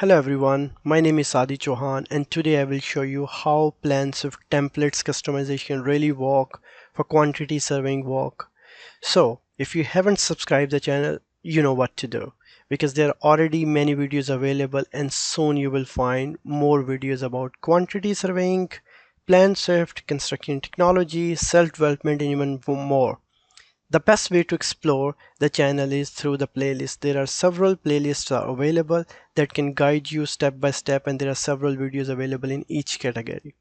Hello everyone, my name is Saady and today I will show you how PlanSwift templates customization really work for quantity surveying work. So if you haven't subscribed the channel, you know what to do because there are already many videos available and soon you will find more videos about quantity surveying, PlanSwift, construction technology, self-development and even more. The best way to explore the channel is through the playlist. There are several playlists are available that can guide you step by step, and there are several videos available in each category.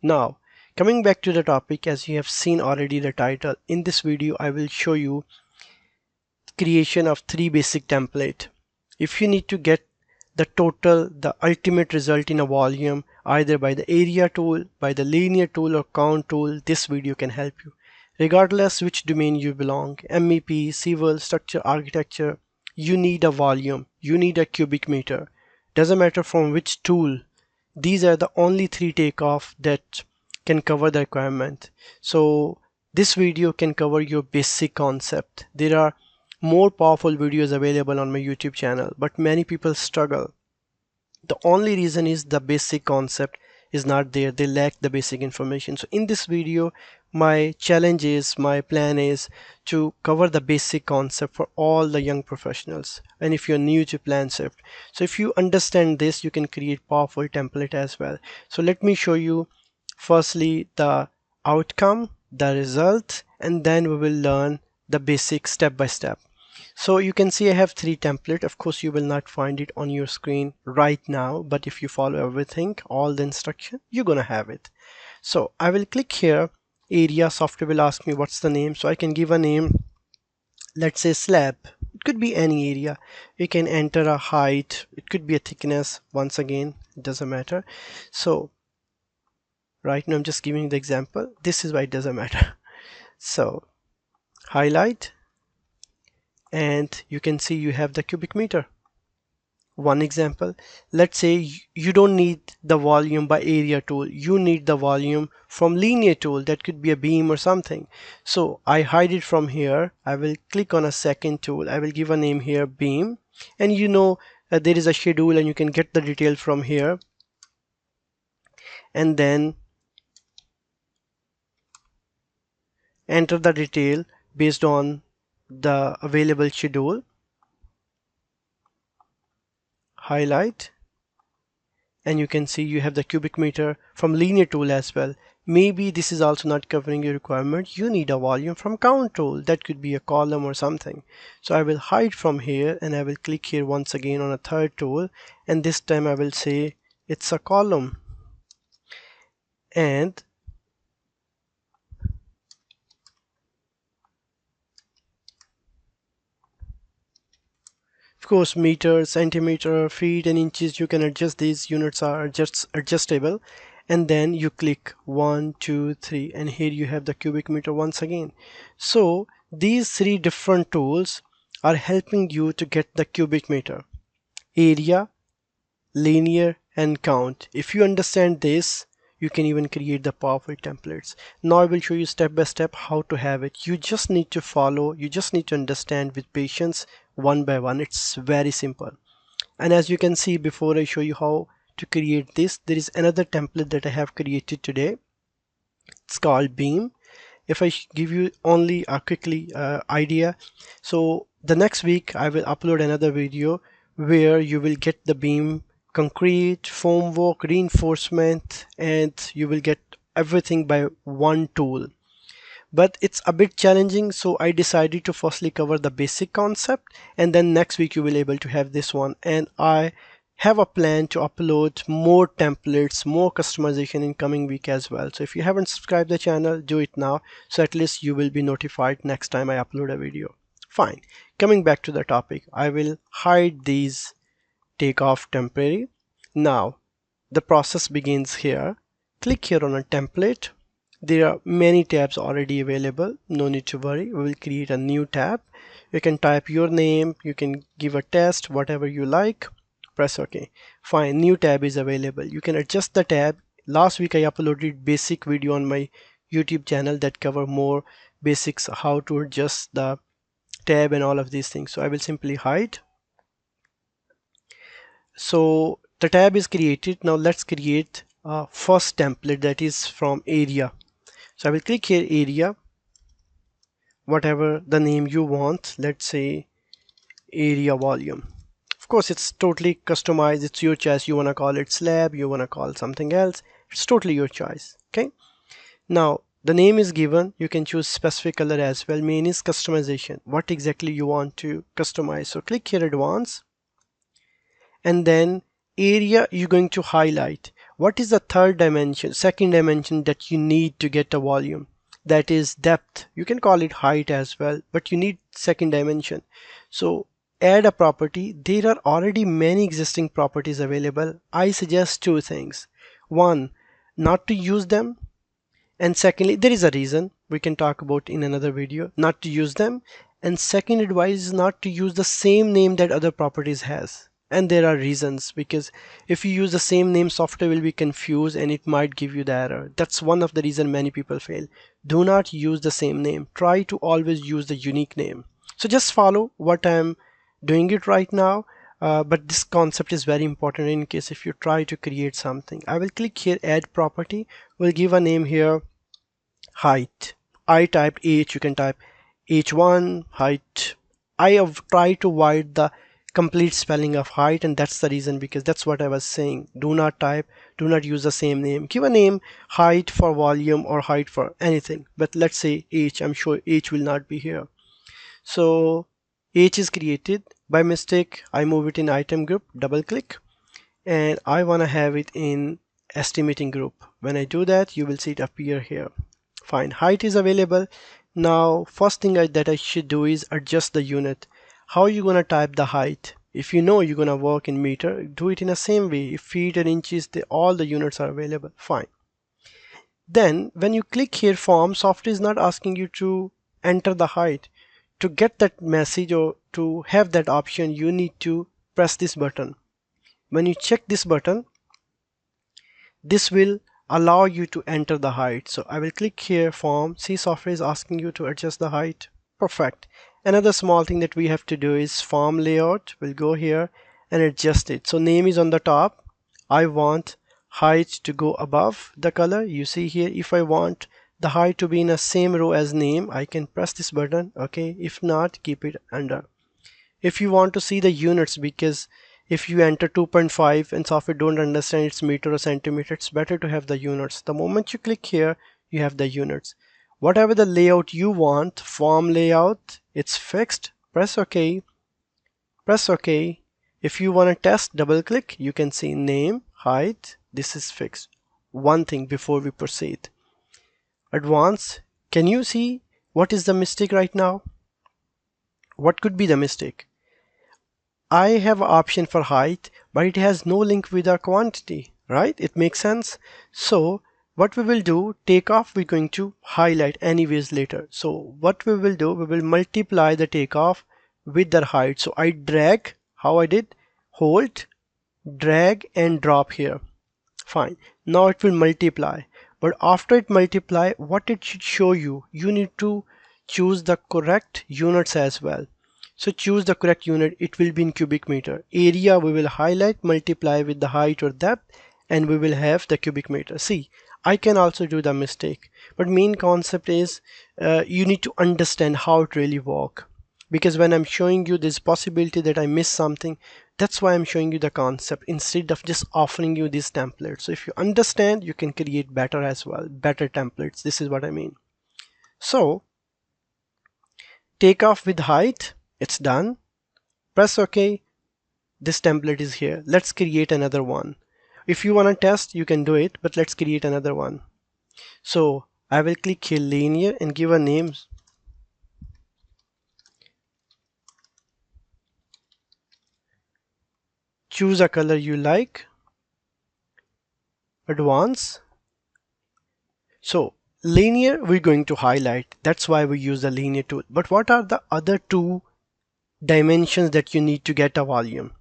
Now, coming back to the topic, as you have seen already the title, in this video I will show you creation of three basic template. If you need to get the ultimate result in a volume, either by the area tool, by the linear tool or count tool, this video can help you. Regardless which domain you belong, MEP, civil, structure, architecture, you need a volume, you need a cubic meter. Doesn't matter from which tool. These are the only three takeoff that can cover the requirement. So this video can cover your basic concept. There are more powerful videos available on my YouTube channel, but many people struggle. The only reason is the basic concept is not there. They lack the basic information. So in this video, my plan is to cover the basic concept for all the young professionals. And if you're new to PlanSwift, so if you understand this, you can create powerful template as well. So let me show you firstly the outcome, the result, and then we will learn the basic step by step. So you can see I have three templates. Of course, you will not find it on your screen right now, but if you follow everything, all the instruction, you're gonna have it. So I will click here. Area software will ask me what's the name, so I can give a name. Let's say slab. It could be any area. You can enter a height. It could be a thickness. Once again, it doesn't matter. So right now I'm just giving the example. This is why it doesn't matter. So highlight, and you can see you have the cubic meter. One example, let's say you don't need the volume by area tool, you need the volume from linear tool. That could be a beam or something. So I hide it from here. I will click on a second tool. I will give a name here, beam, and there is a schedule and you can get the detail from here, and then enter the detail based on the available schedule. Highlight, and you can see you have the cubic meter from linear tool as well. Maybe this is also not covering your requirement. You need a volume from count tool. That could be a column or something. So I will hide from here and I will click here once again on a third tool, and this time I will say it's a column, and of course meter, centimeter, feet and inches, you can adjust. These units are just adjustable, and then you click 1 2 3 and here you have the cubic meter once again. So these three different tools are helping you to get the cubic meter, area, linear and count. If you understand this, you can even create the powerful templates. Now I will show you step by step how to have it. You just need to follow, you just need to understand with patience, one by one. It's very simple. And as you can see, before I show you how to create this, there is another template that I have created today. It's called beam. If I give you only a quickly idea, so the next week I will upload another video where you will get the beam, concrete, formwork, reinforcement, and you will get everything by one tool. But it's a bit challenging, so I decided to firstly cover the basic concept, and then next week you will able to have this one. And I have a plan to upload more templates, more customization in coming week as well. So if you haven't subscribed the channel, do it now, so at least you will be notified next time I upload a video. Fine, coming back to the topic, I will hide these, take off temporary. Now the process begins here. Click here on a template. There are many tabs already available, no need to worry. We will create a new tab. You can type your name, you can give a test, whatever you like, press OK. Fine, new tab is available. You can adjust the tab. Last week I uploaded basic video on my YouTube channel that cover more basics, how to adjust the tab and all of these things. So I will simply hide. So the tab is created. Now let's create a first template that is from area. So I will click here, area, whatever the name you want. Let's say area volume. Of course, it's totally customized. It's your choice. You want to call it slab, you want to call something else. It's totally your choice. Okay. Now the name is given. You can choose specific color as well. Main is customization. What exactly you want to customize. So click here, advanced, and then area you're going to highlight. What is the third dimension, second dimension that you need to get a volume? That is depth. You can call it height as well, but you need second dimension. So add a property. There are already many existing properties available. I suggest two things. One, not to use them, and secondly, there is a reason we can talk about in another video, not to use them. And second advice is not to use the same name that other properties has. And there are reasons, because if you use the same name, software will be confused and it might give you the error. That's one of the reasons many people fail. Do not use the same name. Try to always use the unique name. So just follow what I'm doing it right now. But this concept is very important in case if you try to create something. I will click here, add property. We'll give a name here, height. I typed h, you can type h1 height. I have tried to avoid the complete spelling of height, and that's the reason, because that's what I was saying. Do not use the same name. Give a name, height for volume or height for anything, but let's say h. I'm sure h will not be here. So h is created. By mistake I move it in item group, double click, and I want to have it in estimating group. When I do that, you will see it appear here. Fine, height is available. Now first thing that I should do is adjust the unit. How are you gonna type the height? If you know you're gonna work in meter, do it in the same way. If feet and inches, all the units are available. Fine. Then when you click here, form, software is not asking you to enter the height. To get that message or to have that option, you need to press this button. When you check this button, this will allow you to enter the height. So I will click here, form. See, software is asking you to adjust the height. Perfect. Another small thing that we have to do is form layout. We'll go here and adjust it. So name is on the top. I want height to go above the color. You see here, if I want the height to be in the same row as name, I can press this button. Okay. If not, keep it under. If you want to see the units, because if you enter 2.5 and software don't understand it's meter or centimeter, it's better to have the units. The moment you click here, you have the units. Whatever the layout you want, form layout, it's fixed. Press OK. Press OK. If you want to test, double click. You can see name, height. This is fixed. One thing before we proceed. Advanced. Can you see what is the mistake right now? What could be the mistake? I have an option for height, but it has no link with our quantity, right? It makes sense. So what we will do, takeoff, we're going to highlight anyways later. So what we will do, we will multiply the takeoff with the height. So I drag, how I did, hold, drag and drop here. Fine. Now it will multiply. But after it multiply, what it should show you, you need to choose the correct units as well. So choose the correct unit. It will be in cubic meter. Area we will highlight, multiply with the height or depth, and we will have the cubic meter. See, I can also do the mistake, but main concept is you need to understand how it really works. Because when I'm showing you this possibility that I miss something, that's why I'm showing you the concept instead of just offering you these templates. So if you understand, you can create better as well, better templates. This is what I mean. So take off with height. It's done. Press OK. This template is here. Let's create another one. If you want to test, you can do it, but let's create another one. So I will click here, linear, and give a name. Choose a color you like. Advance. So linear we're going to highlight. That's why we use the linear tool. But what are the other two dimensions that you need to get a volume?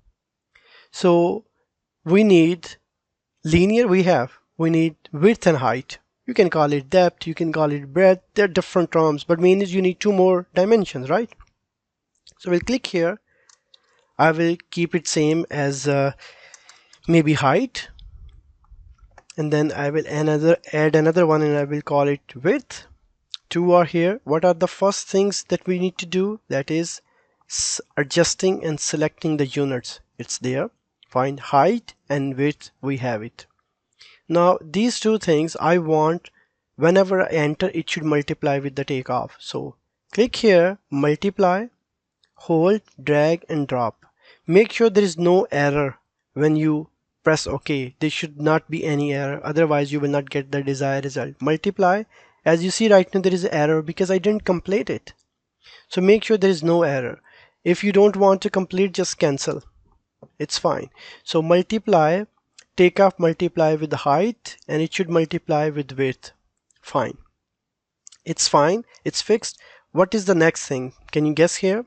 So we need linear, we need width and height. You can call it depth, you can call it breadth. They're different terms, but main is you need two more dimensions, right? So we'll click here. I will keep it same as maybe height, and then I will add another one and I will call it width. Two are here. What are the first things that we need to do? That is adjusting and selecting the units. It's there. Find height and width, we have it. Now these two things I want, whenever I enter it should multiply with the takeoff. So click here, multiply, hold, drag and drop. Make sure there is no error when you press OK. There should not be any error, otherwise you will not get the desired result. Multiply. As you see right now there is an error because I didn't complete it. So make sure there is no error. If you don't want to complete, just cancel. It's fine. So multiply, takeoff multiply with the height and it should multiply with width. Fine. It's fine. It's fixed. What is the next thing? Can you guess here?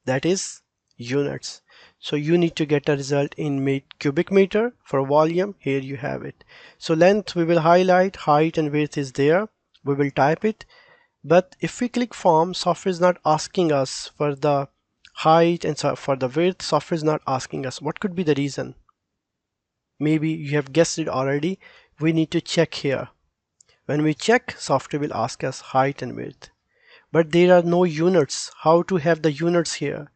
That is units. So you need to get a result in cubic meter for volume. Here you have it. So length we will highlight, height and width is there. We will type it. But if we click form, software is not asking us for the height and for the width. Software is not asking us. What could be the reason? Maybe you have guessed it already. We need to check here. When we check, software will ask us height and width. But there are no units. How to have the units here?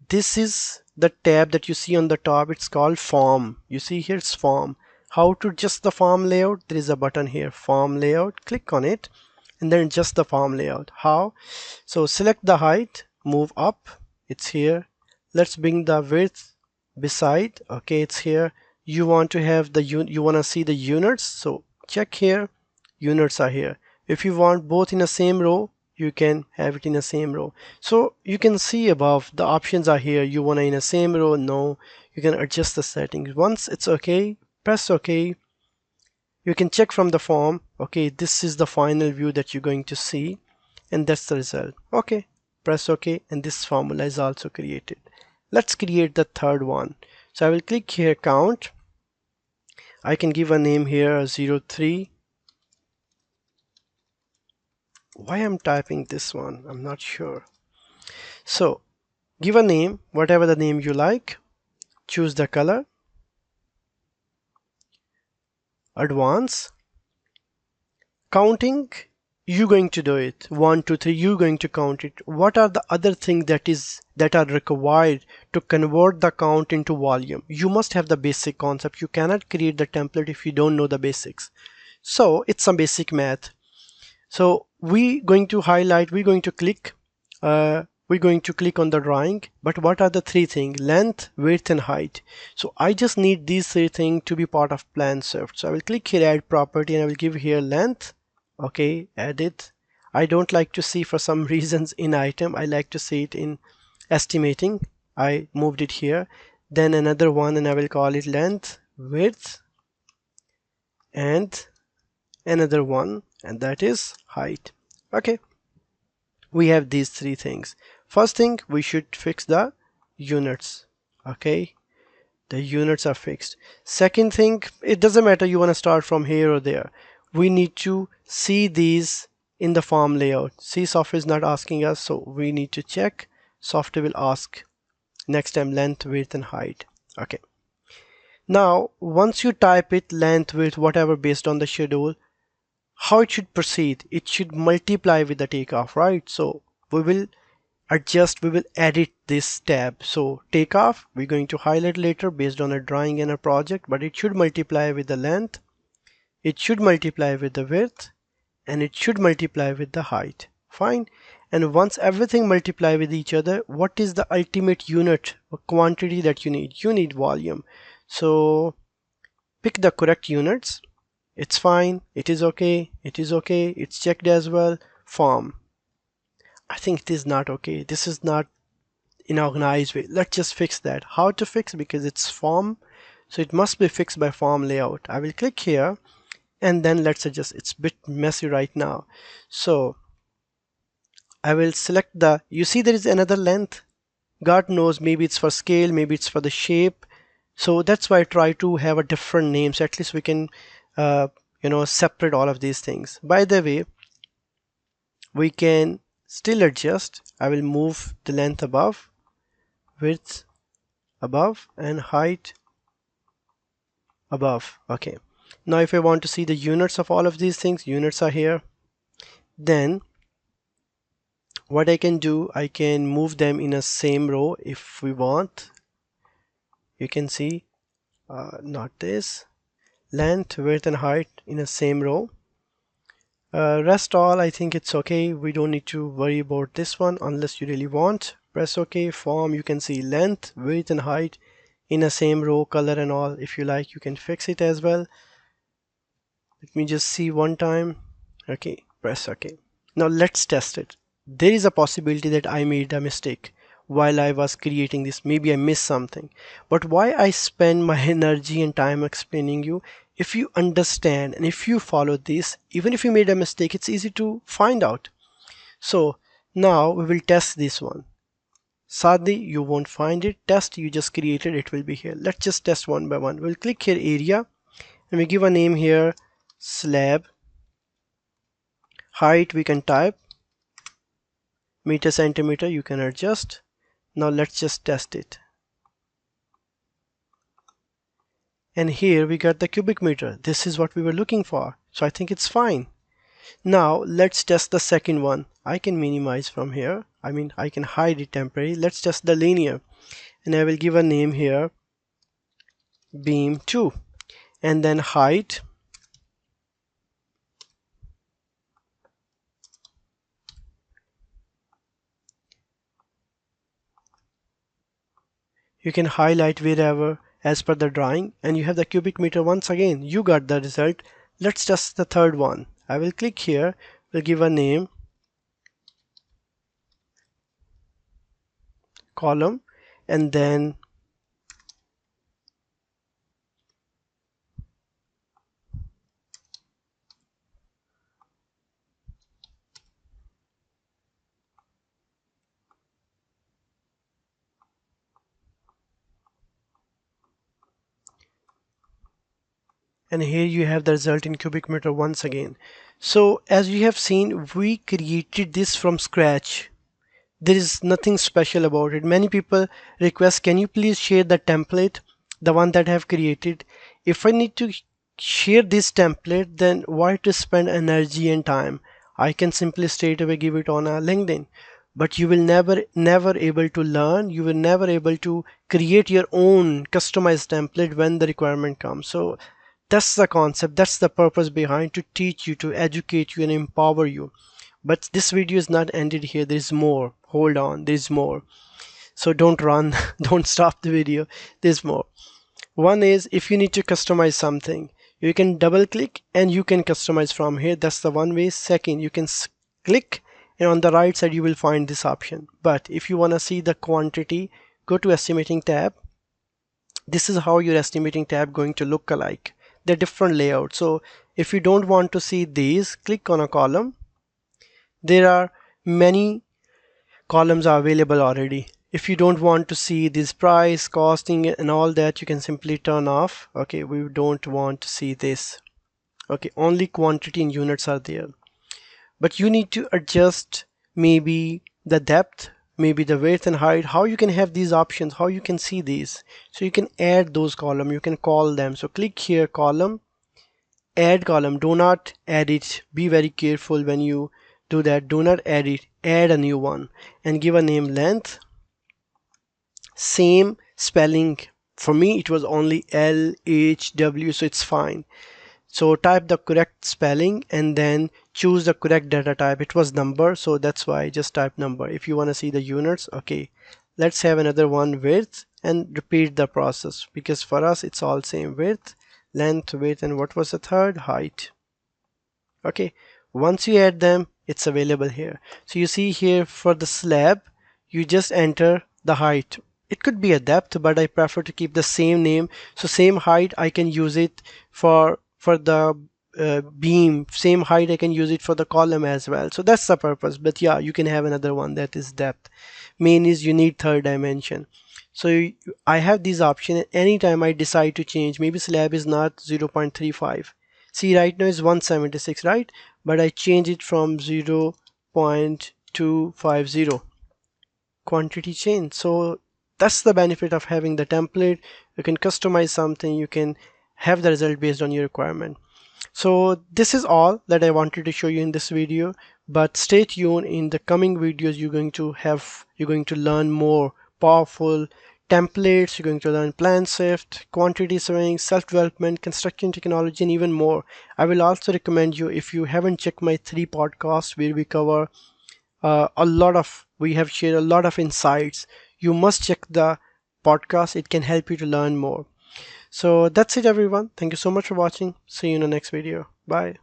This is the tab that you see on the top. It's called form. You see here it's form. How to adjust the form layout? There is a button here, form layout. Click on it and then adjust the form layout. How? So select the height, move up. It's here. Let's bring the width beside. Okay, it's here. You want to have the you want to see the units. So check here. Units are here. If you want both in the same row, you can have it in the same row. So you can see above the options are here. You want it in the same row? No. You can adjust the settings. Once it's okay, press OK. You can check from the form. Okay, this is the final view that you're going to see, and that's the result. Okay, press OK, and this formula is also created. Let's create the third one. So I will click here, count. I can give a name here, 03. Why I'm typing this one, I'm not sure. So give a name, whatever the name you like. Choose the color, advance, counting. You're going to do it 1 2 3. You're going to count it. What are the other things that are required to convert the count into volume? You must have the basic concept. You cannot create the template if you don't know the basics. So it's some basic math. So we're going to click on the drawing. But what are the three things? Length, width and height. So I just need these three things to be part of PlanSwift. So I will click here, add property, and I will give here length. Okay, add it. I don't like to see for some reasons in item. I like to see it in estimating. I moved it here. Then another one, and I will call it length, width and another one, and that is height. Okay, we have these three things. First thing, we should fix the units. Okay, the units are fixed. Second thing, it doesn't matter you want to start from here or there. We need to see these in the form layout. See, software is not asking us, so we need to check. Software will ask next time length, width and height. Okay, now once you type it, length, width, whatever, based on the schedule, how it should proceed? It should multiply with the takeoff, right? So we will edit this tab. So takeoff, we're going to highlight later based on a drawing and a project, but it should multiply with the length, it should multiply with the width, and it should multiply with the height. Fine. And once everything multiply with each other, what is the ultimate unit or quantity that you need? You need volume. So pick the correct units. It's fine, it is okay, it's checked as well. Form, I think it is not okay. This is not in organized way. Let's just fix that. How to fix? Because it's form, so it must be fixed by form layout. I will click here and then let's adjust. It's a bit messy right now. So I will select you see there is another length. God knows, maybe it's for scale, maybe it's for the shape. So that's why I try to have a different name, so at least we can separate all of these things. By the way, we can still adjust. I will move the length above, width above and height above. Okay, now if I want to see the units of all of these things, units are here. Then what I can do, I can move them in a same row if we want. You can see not this, length, width and height in a same row. Rest all, I think it's okay. We don't need to worry about this one unless you really want. Press OK. Form, you can see length, width and height in a same row, color and all. If you like, you can fix it as well. Let me just see one time. Okay, press OK. Now let's test it. There is a possibility that I made a mistake while I was creating this. Maybe I missed something. But why I spend my energy and time explaining you? If you understand and if you follow this, even if you made a mistake, it's easy to find out. So now we will test this one. Sadly, you won't find it. Test, you just created, it will be here. Let's just test one by one. We'll click here area and we give a name here slab. Height we can type meter centimeter, you can adjust. Now let's just test it. And here we got the cubic meter. This is what we were looking for. So I think it's fine. Now let's test the second one. I can minimize from here. I can hide it temporarily. Let's test the linear. And I will give a name here beam 2. And then height. You can highlight wherever as per the drawing. And you have the cubic meter once again. You got the result. Let's test the third one. I will click here. We'll give a name column and then here you have the result in cubic meter once again. So as you have seen, we created this from scratch. There is nothing special about it. Many people request, can you please share the template, the one that I have created? If I need to share this template, then why to spend energy and time? I can simply straight away give it on a LinkedIn. But you will never able to learn, you will never able to create your own customized template when the requirement comes. So that's the concept, that's the purpose behind, to teach you, to educate you and empower you. But this video is not ended here, there's more. Hold on, there's more. So don't run, don't stop the video, there's more. One is, if you need to customize something, you can double click and you can customize from here. That's the one way. Second, you can click and on the right side you will find this option. But if you want to see the quantity, go to estimating tab. This is how your estimating tab going to look alike. They're different layouts. So if you don't want to see these, click on a column. There are many columns are available already. If you don't want to see this price, costing and all that, you can simply turn off. Okay, we don't want to see this. Okay, only quantity and units are there. But you need to adjust maybe the depth, maybe the width and height, how you can have these options, how you can see these. So you can add those columns, you can call them. So click here, column, add column. Do not add it. Be very careful when you do that. Do not add it. Add a new one and give a name length. Same spelling. For me it was only LHW, so it's fine. So type the correct spelling and then choose the correct data type. It was number, so that's why I just type number. If you want to see the units, okay, let's have another one, width, and repeat the process because for us it's all same. Width, length, width, and what was the third? Height. Okay, once you add them, it's available here. So you see here for the slab, you just enter the height. It could be a depth, but I prefer to keep the same name. So same height, I can use it for the beam. Same height, I can use it for the column as well. So that's the purpose. But yeah, you can have another one that is depth. Main is you need third dimension. So I have this option. Anytime I decide to change, maybe slab is not 0.35. See, right now is 176, right? But I change it from 0.250. Quantity change. So that's the benefit of having the template. You can customize something, you can have the result based on your requirement. So this is all that I wanted to show you in this video, but stay tuned. In the coming videos you're going to learn more powerful templates. You're going to learn PlanSwift, quantity surveying, self-development, construction technology, and even more. I will also recommend you, if you haven't checked my 3 podcasts where we cover we have shared a lot of insights, you must check the podcast. It can help you to learn more. So that's it everyone. Thank you so much for watching. See you in the next video. Bye.